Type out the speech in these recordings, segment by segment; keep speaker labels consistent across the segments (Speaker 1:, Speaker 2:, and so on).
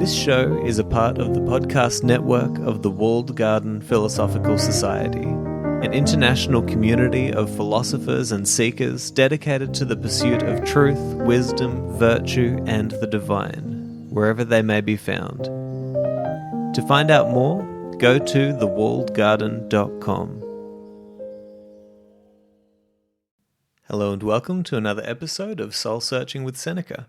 Speaker 1: This show is a part of the podcast network of the Walled Garden Philosophical Society, an international community of philosophers and seekers dedicated to the pursuit of truth, wisdom, virtue, and the divine, wherever they may be found. To find out more, go to thewalledgarden.com. Hello and welcome to another episode of Soul Searching with Seneca.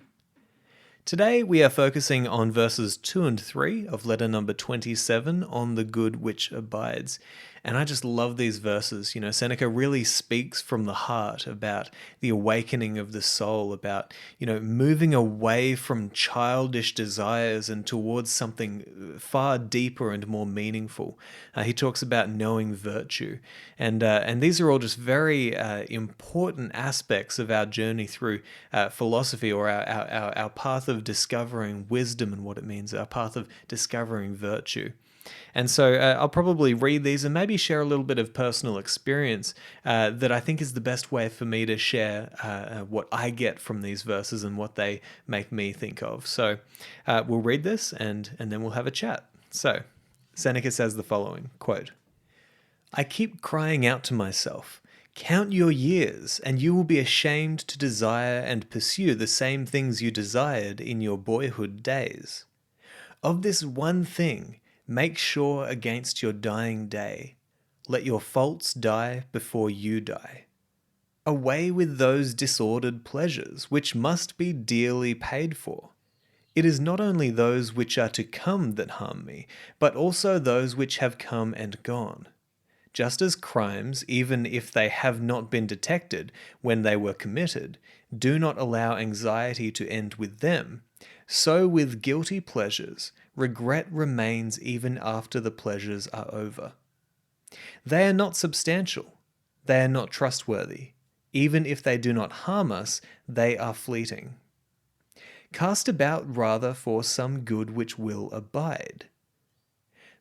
Speaker 1: Today we are focusing on verses 2 and 3 of letter number 27 on the good which abides. And I just love these verses. You know, Seneca really speaks from the heart about the awakening of the soul, about, moving away from childish desires and towards something far deeper and more meaningful. He talks about knowing virtue. And these are all just very important aspects of our journey through philosophy, or our path of discovering wisdom and what it means, our path of discovering virtue. And so I'll probably read these and maybe share a little bit of personal experience that I think is the best way for me to share what I get from these verses and what they make me think of. So we'll read this and then we'll have a chat. So Seneca says the following, quote, "I keep crying out to myself, count your years, and you will be ashamed to desire and pursue the same things you desired in your boyhood days. Of this one thing, make sure against your dying day. Let your faults die before you die. Away with those disordered pleasures, which must be dearly paid for. It is not only those which are to come that harm me, but also those which have come and gone. Just as crimes, even if they have not been detected when they were committed, do not allow anxiety to end with them, so with guilty pleasures, regret remains even after the pleasures are over. They are not substantial, they are not trustworthy. Even if they do not harm us, they are fleeting. Cast about rather for some good which will abide.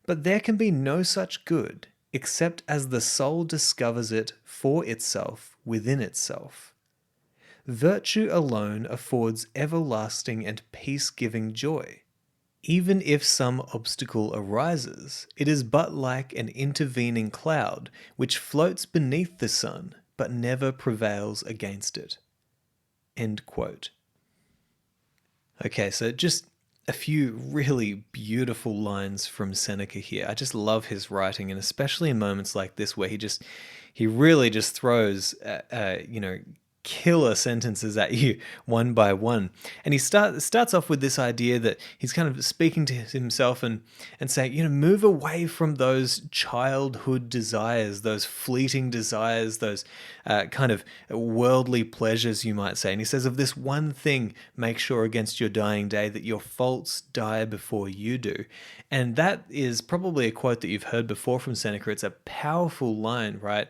Speaker 1: But there can be no such good, except as the soul discovers it for itself within itself. Virtue alone affords everlasting and peace-giving joy. Even if some obstacle arises, it is but like an intervening cloud which floats beneath the sun but never prevails against it." End quote. Okay, so just a few really beautiful lines from Seneca here. I just love his writing, and especially in moments like this where he really just throws, killer sentences at you one by one. And he starts off with this idea that he's kind of speaking to himself and saying, move away from those childhood desires, those fleeting desires, those kind of worldly pleasures, you might say. And he says, of this one thing, make sure against your dying day that your faults die before you do. And that is probably a quote that you've heard before from Seneca. It's a powerful line, right?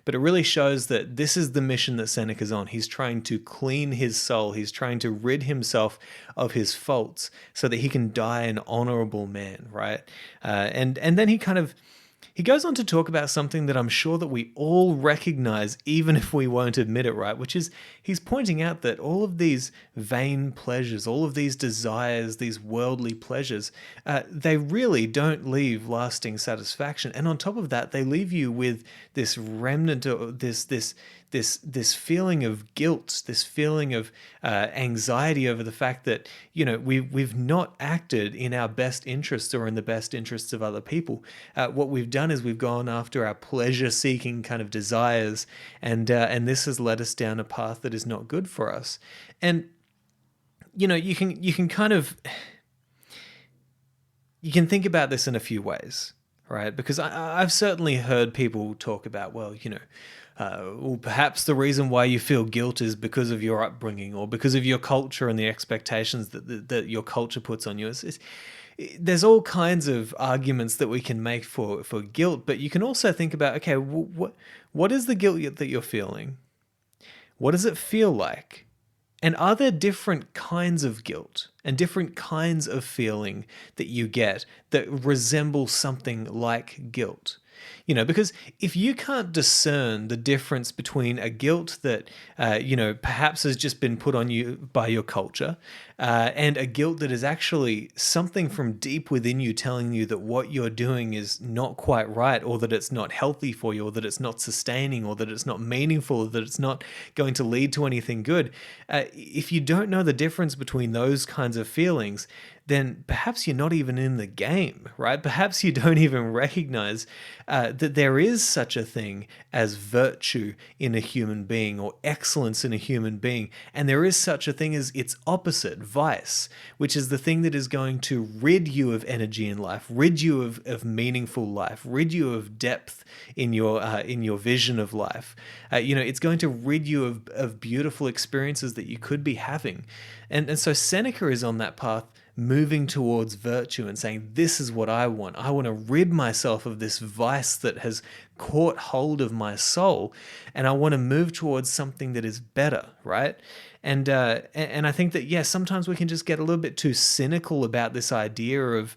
Speaker 1: But it really shows that this is the mission that Seneca's on. He's trying to clean his soul. He's trying to rid himself of his faults so that he can die an honorable man, right? And then he goes on to talk about something that I'm sure that we all recognize, even if we won't admit it, right? Which is, he's pointing out that all of these vain pleasures, all of these desires, these worldly pleasures, they really don't leave lasting satisfaction. And on top of that, they leave you with this remnant, of this feeling of guilt, this feeling of anxiety over the fact that, we've not acted in our best interests or in the best interests of other people. What we've done is we've gone after our pleasure-seeking kind of desires, and this has led us down a path that is not good for us. And you can think about this in a few ways, right? Because I've certainly heard people talk about, perhaps the reason why you feel guilt is because of your upbringing or because of your culture and the expectations that your culture puts on you. There's all kinds of arguments that we can make for guilt, but you can also think about, okay, what is the guilt that you're feeling? What does it feel like? And are there different kinds of guilt and different kinds of feeling that you get that resemble something like guilt? Because if you can't discern the difference between a guilt that, perhaps has just been put on you by your culture, and a guilt that is actually something from deep within you telling you that what you're doing is not quite right, or that it's not healthy for you, or that it's not sustaining, or that it's not meaningful, or that it's not going to lead to anything good. If you don't know the difference between those kinds of feelings, then perhaps you're not even in the game, right? Perhaps you don't even recognize that there is such a thing as virtue in a human being, or excellence in a human being. And there is such a thing as its opposite, vice, which is the thing that is going to rid you of energy in life, rid you of meaningful life, rid you of depth in your vision of life. It's going to rid you of beautiful experiences that you could be having. And so Seneca is on that path, moving towards virtue and saying, this is what I want. I want to rid myself of this vice that has caught hold of my soul, and I want to move towards something that is better, right? And I think that, sometimes we can just get a little bit too cynical about this idea of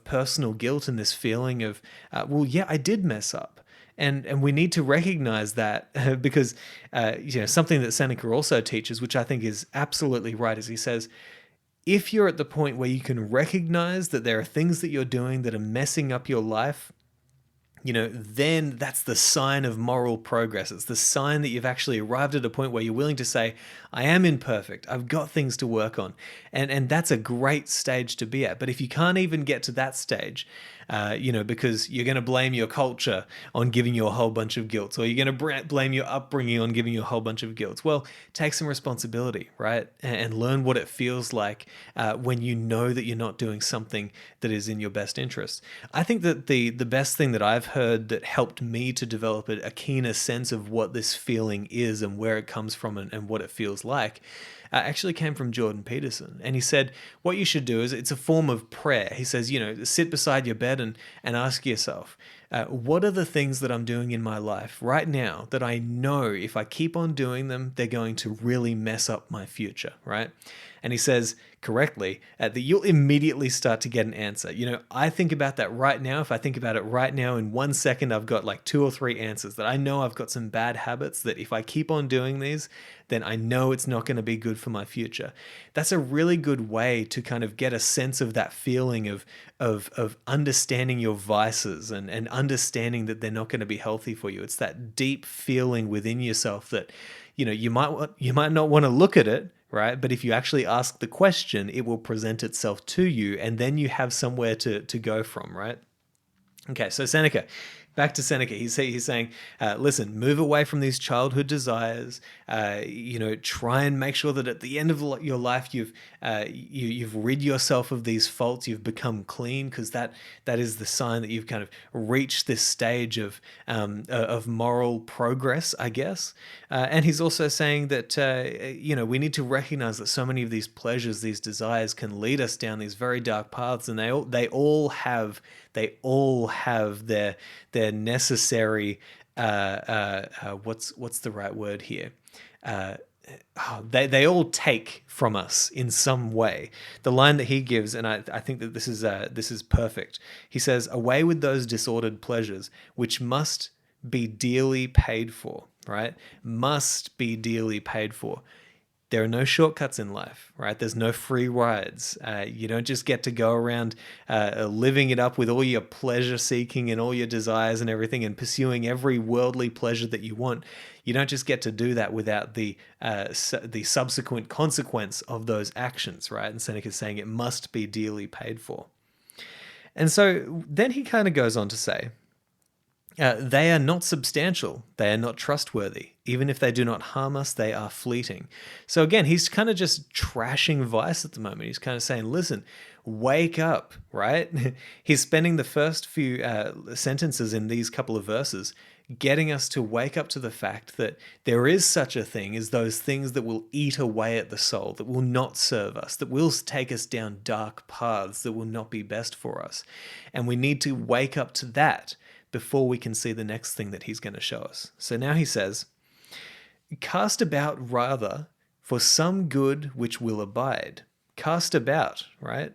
Speaker 1: personal guilt and this feeling of, I did mess up. And we need to recognize that because something that Seneca also teaches, which I think is absolutely right, is he says, if you're at the point where you can recognize that there are things that you're doing that are messing up your life, then that's the sign of moral progress. It's the sign that you've actually arrived at a point where you're willing to say, I am imperfect. I've got things to work on. And that's a great stage to be at. But if you can't even get to that stage, because you're going to blame your culture on giving you a whole bunch of guilt, or you're going to blame your upbringing on giving you a whole bunch of guilt. Well, take some responsibility, right? And learn what it feels like when you know that you're not doing something that is in your best interest. I think that the best thing that I've heard that helped me to develop a keener sense of what this feeling is and where it comes from and what it feels like actually came from Jordan Peterson. And he said, what you should do is, it's a form of prayer. He says, sit beside your bed and ask yourself, what are the things that I'm doing in my life right now that I know if I keep on doing them, they're going to really mess up my future, right? And he says correctly that you'll immediately start to get an answer. I think about that right now. If I think about it right now, in 1 second, I've got like 2 or 3 answers that I know I've got some bad habits that if I keep on doing these, then I know it's not going to be good for my future. That's a really good way to kind of get a sense of that feeling of understanding your vices and understanding that they're not going to be healthy for you. It's that deep feeling within yourself that, you might not want to look at it, right? But if you actually ask the question, it will present itself to you, and then you have somewhere to go from, right? Okay, so Seneca, back to Seneca. He's saying, listen, move away from these childhood desires. Try and make sure that at the end of your life, you've rid yourself of these faults. You've become clean, because that is the sign that you've kind of reached this stage of moral progress, I guess. And he's also saying that we need to recognize that so many of these pleasures, these desires, can lead us down these very dark paths, and they all have their necessary what's the right word here? They all take from us in some way. The line that he gives, and I think that this is perfect. He says, "Away with those disordered pleasures, which must be dearly paid for." Right? Must be dearly paid for. There are no shortcuts in life, right? There's no free rides. You don't just get to go around living it up with all your pleasure seeking and all your desires and everything, and pursuing every worldly pleasure that you want. You don't just get to do that without the subsequent consequence of those actions, right? And Seneca's saying it must be dearly paid for. And so then he kind of goes on to say, they are not substantial. They are not trustworthy. Even if they do not harm us, they are fleeting. So again, he's kind of just trashing vice at the moment. He's kind of saying, listen, wake up, right? He's spending the first few sentences in these couple of verses getting us to wake up to the fact that there is such a thing as those things that will eat away at the soul, that will not serve us, that will take us down dark paths that will not be best for us. And we need to wake up to that before we can see the next thing that he's going to show us. So now he says, cast about rather for some good which will abide. Cast about, right?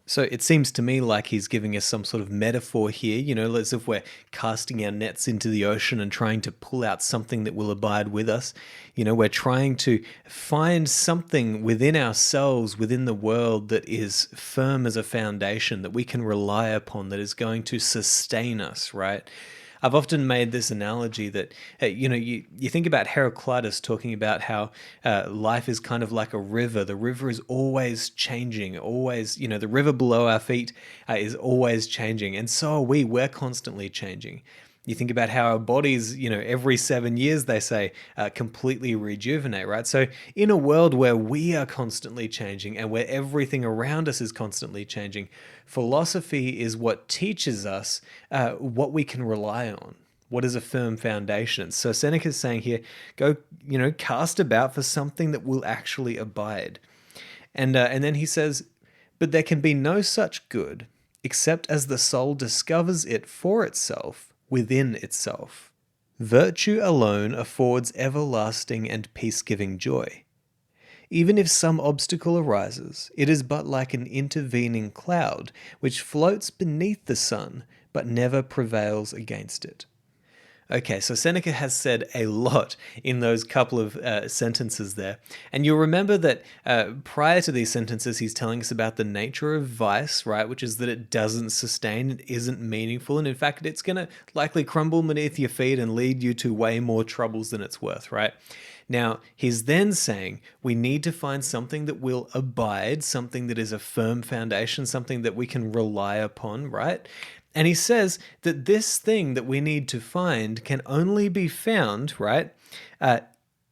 Speaker 1: So it seems to me like he's giving us some sort of metaphor here, as if we're casting our nets into the ocean and trying to pull out something that will abide with us. We're trying to find something within ourselves, within the world, that is firm as a foundation, that we can rely upon, that is going to sustain us, right? I've often made this analogy that, you think about Heraclitus talking about how life is kind of like a river. The river is always changing, always, the river below our feet is always changing. And so are we. We're constantly changing. You think about how our bodies, every 7 years, they say, completely rejuvenate, right? So in a world where we are constantly changing and where everything around us is constantly changing, philosophy is what teaches us what we can rely on, what is a firm foundation. So Seneca is saying here, go, cast about for something that will actually abide. And then he says, but there can be no such good except as the soul discovers it for itself within itself. Virtue alone affords everlasting and peace-giving joy. Even if some obstacle arises, it is but like an intervening cloud which floats beneath the sun but never prevails against it. Okay, so Seneca has said a lot in those couple of sentences there. And you'll remember that prior to these sentences, he's telling us about the nature of vice, right? Which is that it doesn't sustain, it isn't meaningful. And in fact, it's going to likely crumble beneath your feet and lead you to way more troubles than it's worth, right? Now, he's then saying we need to find something that will abide, something that is a firm foundation, something that we can rely upon, right? And he says that this thing that we need to find can only be found, right,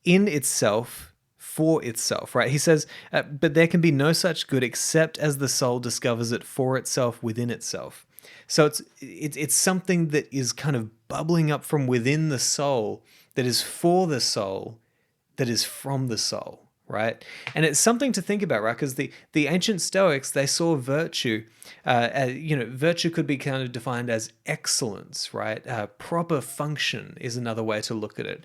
Speaker 1: in itself, for itself, right? He says, but there can be no such good except as the soul discovers it for itself within itself. So it's something that is kind of bubbling up from within the soul, that is for the soul, that is from the soul, right? And it's something to think about, right? Because the ancient Stoics, they saw virtue, virtue could be kind of defined as excellence, right? Proper function is another way to look at it.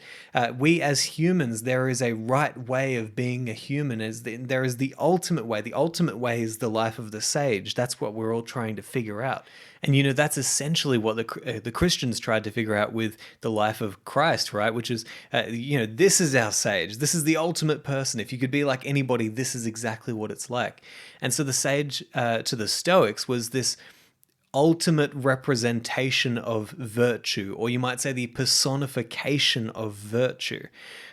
Speaker 1: We as humans, there is a right way of being a human. There is the ultimate way. The ultimate way is the life of the sage. That's what we're all trying to figure out. And, that's essentially what the Christians tried to figure out with the life of Christ, right? Which is, this is our sage. This is the ultimate person. If you could be like anybody, this is exactly what it's like. And so the sage to the Stoics was this ultimate representation of virtue, or you might say the personification of virtue,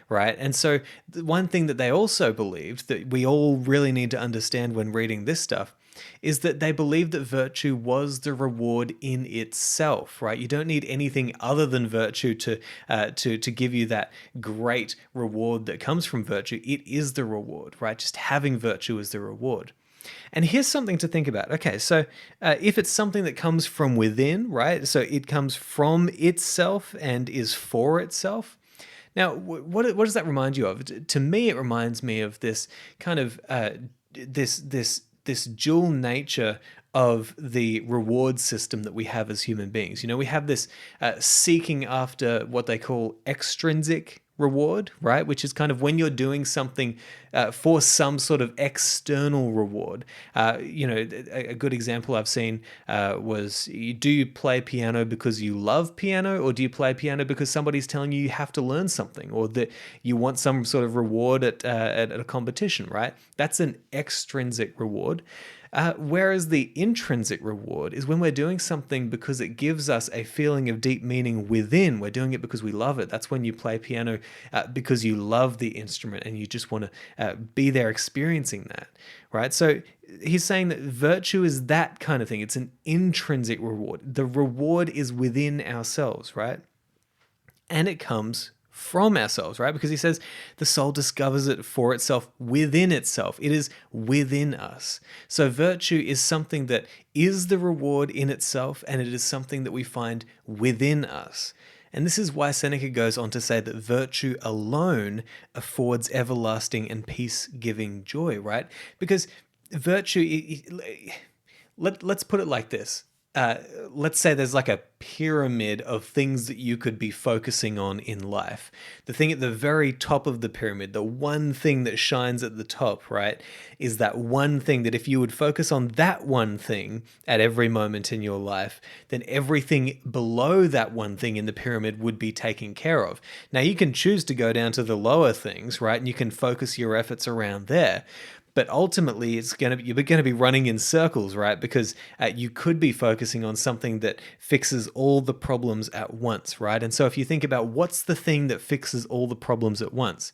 Speaker 1: right? And so one thing that they also believed that we all really need to understand when reading this stuff is that they believed that virtue was the reward in itself, right? You don't need anything other than virtue to give you that great reward that comes from virtue. It is the reward, right? Just having virtue is the reward. And here's something to think about. Okay, so if it's something that comes from within, right? So it comes from itself and is for itself. Now, what does that remind you of? To me, it reminds me of this kind of this dual nature of the reward system that we have as human beings. We have this seeking after what they call extrinsic reward, right? Which is kind of when you're doing something for some sort of external reward. A good example I've seen was, do you play piano because you love piano, or do you play piano because somebody's telling you have to learn something, or that you want some sort of reward at a competition, right? That's an extrinsic reward. Whereas the intrinsic reward is when we're doing something because it gives us a feeling of deep meaning within. We're doing it because we love it. That's when you play piano because you love the instrument and you just want to be there experiencing that, right? So he's saying that virtue is that kind of thing. It's an intrinsic reward. The reward is within ourselves, right? And it comes from ourselves, right? Because he says the soul discovers it for itself within itself. It is within us. So virtue is something that is the reward in itself, and it is something that we find within us. And this is why Seneca goes on to say that virtue alone affords everlasting and peace-giving joy, right? Because virtue, let's put it like this. let's say there's like a pyramid of things that you could be focusing on in life. The thing at the very top of the pyramid, the one thing that shines at the top, right, is that one thing that if you would focus on that one thing at every moment in your life, then everything below that one thing in the pyramid would be taken care of. Now, you can choose to go down to the lower things, right, and you can focus your efforts around there. But ultimately, you're going to be running in circles, right? Because you could be focusing on something that fixes all the problems at once, right? And so if you think about what's the thing that fixes all the problems at once,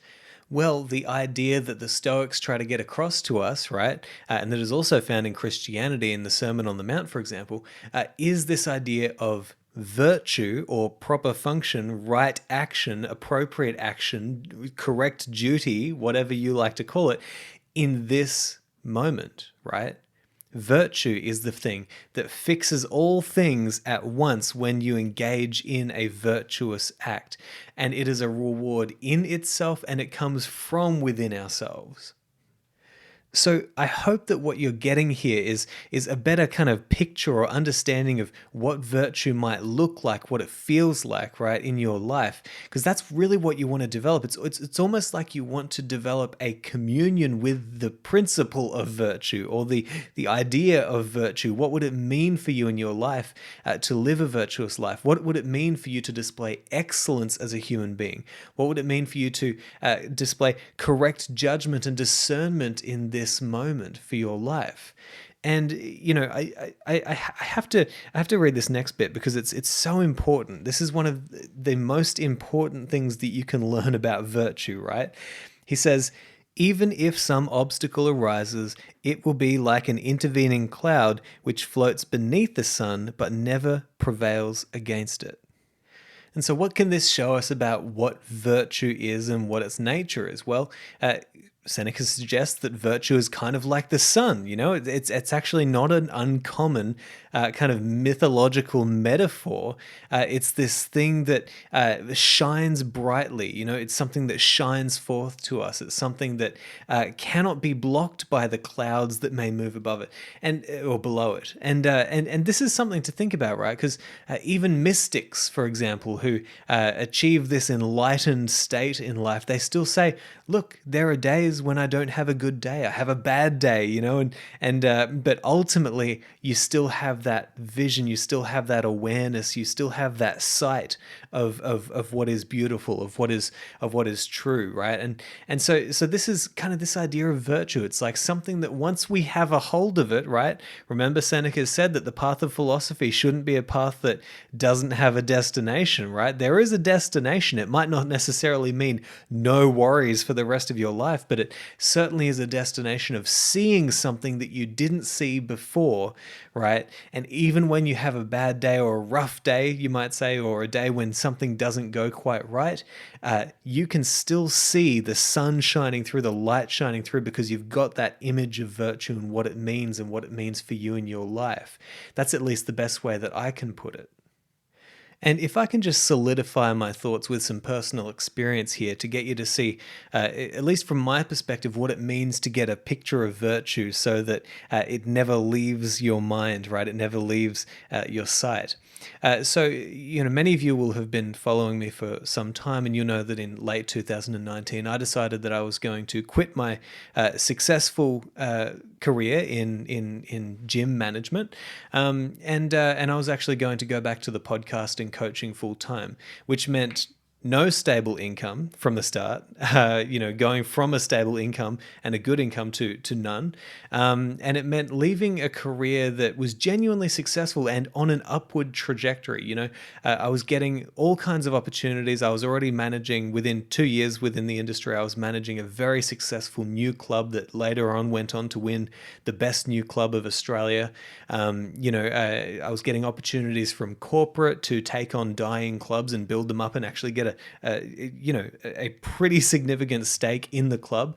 Speaker 1: well, the idea that the Stoics try to get across to us, right, and that is also found in Christianity in the Sermon on the Mount, for example, is this idea of virtue or proper function, right action, appropriate action, correct duty, whatever you like to call it, in this moment, right? Virtue is the thing that fixes all things at once when you engage in a virtuous act. And it is a reward in itself, and it comes from within ourselves. So I hope that what you're getting here is a better kind of picture or understanding of what virtue might look like, what it feels like, right, in your life, because that's really what you want to develop. It's almost like you want to develop a communion with the principle of virtue or the idea of virtue. What would it mean for you in your life to live a virtuous life? What would it mean for you to display excellence as a human being? What would it mean for you to display correct judgment and discernment in this moment for your life? And I have to read this next bit because it's so important. This is one of the most important things that you can learn about virtue, right? He says, even if some obstacle arises, it will be like an intervening cloud which floats beneath the sun but never prevails against it. And so what can this show us about what virtue is and what its nature is? Well, Seneca suggests that virtue is kind of like the sun. It's actually not an uncommon kind of mythological metaphor. It's this thing that shines brightly. It's something that shines forth to us. It's something that cannot be blocked by the clouds that may move above it or below it. And this is something to think about, right? Because even mystics, for example, who achieve this enlightened state in life, they still say, look, there are days when I don't have a good day. I have a bad day, but ultimately you still have that vision, you still have that awareness, you still have that sight of what is beautiful, of what is true, right? And so this is kind of this idea of virtue. It's like something that once we have a hold of it, right? Remember, Seneca said that the path of philosophy shouldn't be a path that doesn't have a destination, right? There is a destination. It might not necessarily mean no worries for the rest of your life, but it certainly is a destination of seeing something that you didn't see before, right? And even when you have a bad day or a rough day, you might say, or a day when something doesn't go quite right, you can still see the sun shining through, the light shining through, because you've got that image of virtue and what it means for you in your life. That's at least the best way that I can put it. And if I can just solidify my thoughts with some personal experience here to get you to see, at least from my perspective, what it means to get a picture of virtue so that it never leaves your mind, right? It never leaves your sight. So, many of you will have been following me for some time, and you know that in late 2019, I decided that I was going to quit my successful career in gym management, and I was actually going to go back to the podcasting coaching full time, which meant no stable income from the start, going from a stable income and a good income to none. And it meant leaving a career that was genuinely successful and on an upward trajectory. I was getting all kinds of opportunities. I was already managing, within 2 years within the industry, I was managing a very successful new club that later on went on to win the best new club of Australia. I was getting opportunities from corporate to take on dying clubs and build them up and actually get a pretty significant stake in the club.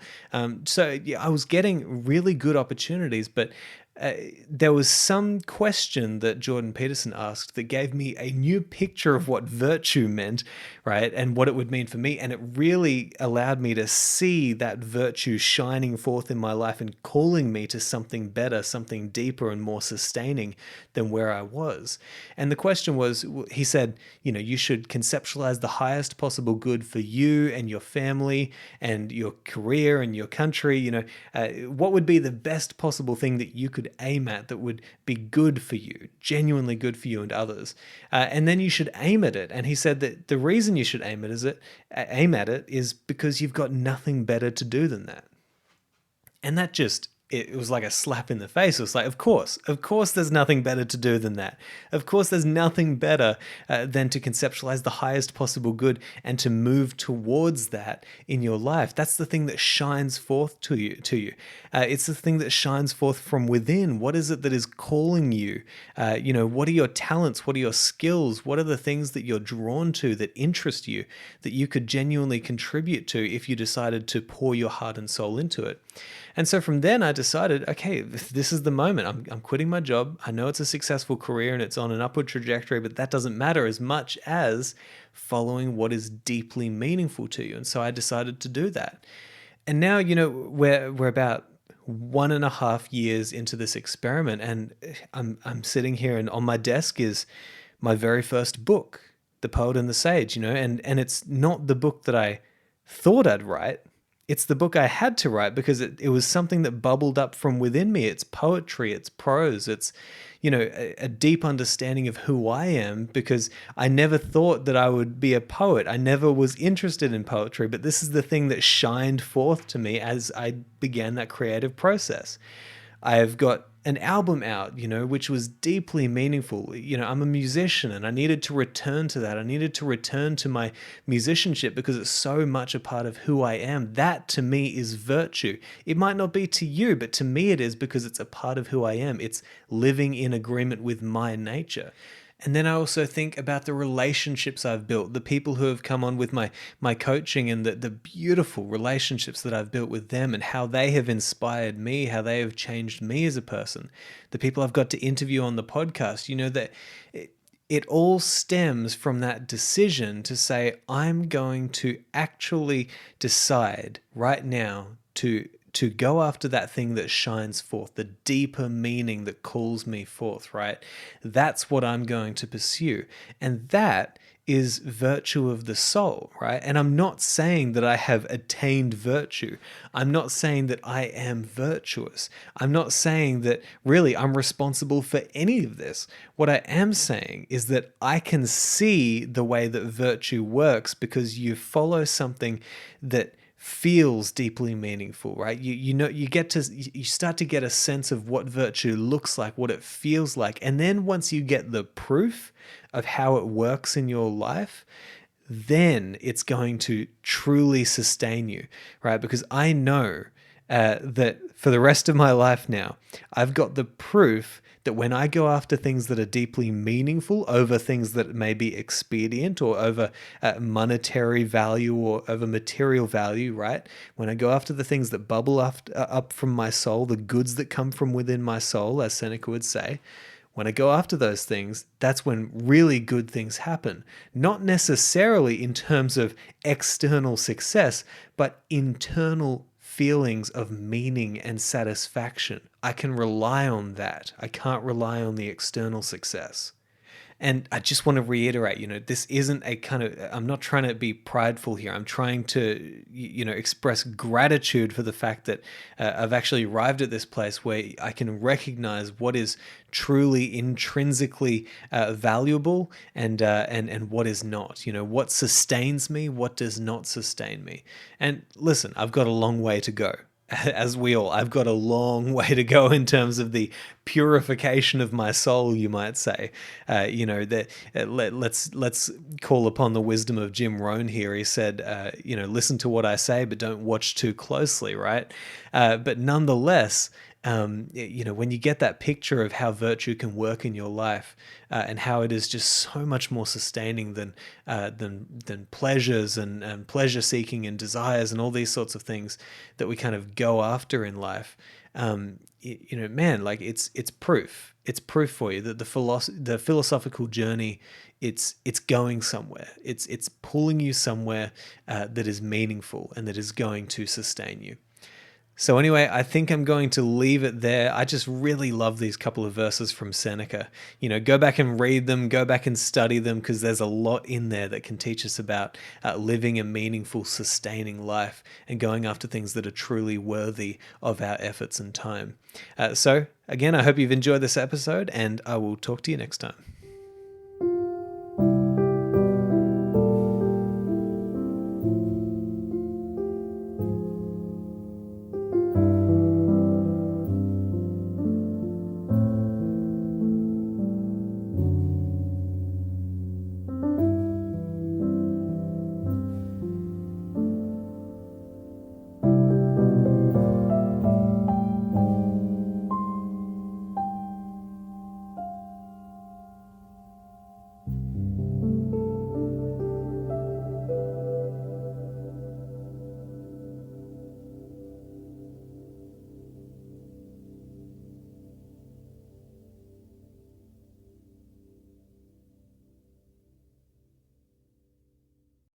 Speaker 1: So I was getting really good opportunities, but there was some question that Jordan Peterson asked that gave me a new picture of what virtue meant, right? And what it would mean for me. And it really allowed me to see that virtue shining forth in my life and calling me to something better, something deeper and more sustaining than where I was. And the question was, he said, you should conceptualize the highest possible good for you and your family and your career and your country. What would be the best possible thing that you could aim at that would be good for you, genuinely good for you and others. And then you should aim at it. And he said that the reason you should aim at it is because you've got nothing better to do than that. And that just, it was like a slap in the face. It was like, of course there's nothing better to do than that. Of course there's nothing better than to conceptualize the highest possible good and to move towards that in your life. That's the thing that shines forth to you. It's the thing that shines forth from within. What is it that is calling you? What are your talents? What are your skills? What are the things that you're drawn to that interest you, that you could genuinely contribute to if you decided to pour your heart and soul into it? And so from then I decided, okay, this is the moment. I'm quitting my job. I know it's a successful career and it's on an upward trajectory, but that doesn't matter as much as following what is deeply meaningful to you. And so I decided to do that. And now, we're about 1.5 years into this experiment, and I'm sitting here, and on my desk is my very first book, The Poet and the Sage, and it's not the book that I thought I'd write. It's the book I had to write because it was something that bubbled up from within me. It's poetry, it's prose, it's, a deep understanding of who I am, because I never thought that I would be a poet. I never was interested in poetry, but this is the thing that shined forth to me as I began that creative process. I've got an album out, which was deeply meaningful. I'm a musician and I needed to return to that. I needed to return to my musicianship because it's so much a part of who I am. That to me is virtue. It might not be to you, but to me it is, because it's a part of who I am. It's living in agreement with my nature. And then I also think about the relationships I've built, the people who have come on with my coaching, and the beautiful relationships that I've built with them, and how they have inspired me, how they have changed me as a person. The people I've got to interview on the podcast, that it all stems from that decision to say, I'm going to actually decide right now to go after that thing that shines forth, the deeper meaning that calls me forth, right? That's what I'm going to pursue. And that is virtue of the soul, right? And I'm not saying that I have attained virtue. I'm not saying that I am virtuous. I'm not saying that really I'm responsible for any of this. What I am saying is that I can see the way that virtue works because you follow something that feels deeply meaningful, right? You start to get a sense of what virtue looks like, what it feels like. And then once you get the proof of how it works in your life, then it's going to truly sustain you, right? Because I know that for the rest of my life now, I've got the proof that when I go after things that are deeply meaningful over things that may be expedient or over monetary value or over material value, right? When I go after the things that bubble up from my soul, the goods that come from within my soul, as Seneca would say, when I go after those things, that's when really good things happen. Not necessarily in terms of external success, but internal feelings of meaning and satisfaction. I can rely on that. I can't rely on the external success. And I just want to reiterate, this isn't a kind of, I'm not trying to be prideful here. I'm trying to, express gratitude for the fact that I've actually arrived at this place where I can recognize what is truly intrinsically valuable and what is not. What sustains me, what does not sustain me. And listen, I've got a long way to go. As I've got a long way to go in terms of the purification of my soul, you might say. Let's call upon the wisdom of Jim Rohn here. He said, listen to what I say, but don't watch too closely, right? But nonetheless, when you get that picture of how virtue can work in your life, and how it is just so much more sustaining than pleasures and pleasure seeking and desires and all these sorts of things that we kind of go after in life. Man, like it's proof. It's proof for you that the philosophical journey, it's going somewhere. It's pulling you somewhere that is meaningful and that is going to sustain you. So anyway, I think I'm going to leave it there. I just really love these couple of verses from Seneca. Go back and read them, go back and study them, because there's a lot in there that can teach us about living a meaningful, sustaining life and going after things that are truly worthy of our efforts and time. So again, I hope you've enjoyed this episode, and I will talk to you next time.